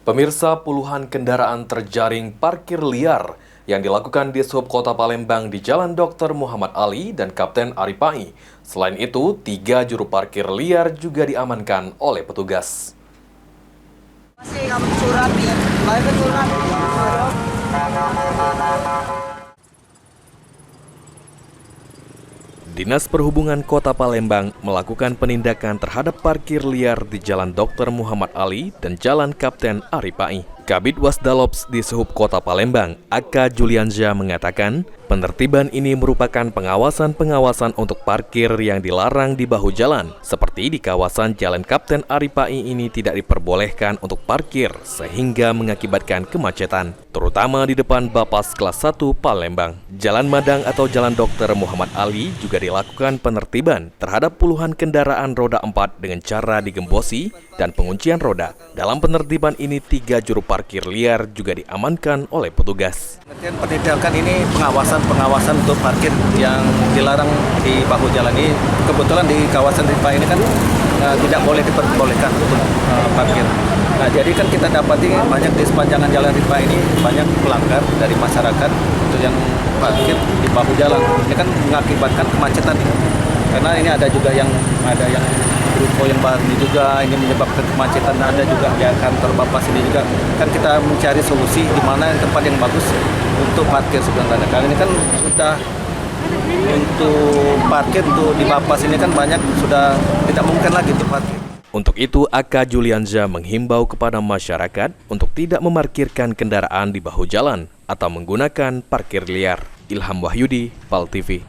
Pemirsa, puluhan kendaraan terjaring parkir liar yang dilakukan di Sub Kota Palembang di Jalan Dr. Muhammad Ali dan Kapten Aripai. Selain itu, 3 juru parkir liar juga diamankan oleh petugas. Masih kamu surat ya, baik surat. Dinas Perhubungan Kota Palembang melakukan penindakan terhadap parkir liar di Jalan Dr. Muhammad Ali dan Jalan Kapten Aripai. Kabid Wasdalops di Sub Kota Palembang, AK Julianza mengatakan, penertiban ini merupakan pengawasan untuk parkir yang dilarang di bahu jalan. Seperti di kawasan Jalan Kapten Aripai ini tidak diperbolehkan untuk parkir sehingga mengakibatkan kemacetan, terutama di depan Bapas kelas 1 Palembang. Jalan Madang atau Jalan Dr. Muhammad Ali juga dilakukan penertiban terhadap puluhan kendaraan roda 4 dengan cara digembosi dan penguncian roda. Dalam penertiban ini 3 juru parkir liar juga diamankan oleh petugas. Penindakan ini pengawasan untuk parkir yang dilarang di bahu jalan ini. Kebetulan di kawasan Ripa ini kan tidak boleh diperbolehkan untuk parkir. Nah, jadi kan kita dapati banyak di sepanjang jalan Ripa ini banyak pelanggar dari masyarakat untuk yang parkir di bahu jalan. Ini kan mengakibatkan kemacetan ini. Karena ini ada yang ruko yang baru ini juga ini menyebabkan kemacetan, ada juga di kantor Bapas ini juga. Kan kita mencari solusi di mana tempat yang bagus untuk parkir sebenarnya. Kali ini kan sudah untuk parkir untuk di Bapas ini kan banyak sudah tidak mungkin lagi untuk parkir. Untuk itu, AK Julianza menghimbau kepada masyarakat untuk tidak memarkirkan kendaraan di bahu jalan atau menggunakan parkir liar. Ilham Wahyudi, PAL TV.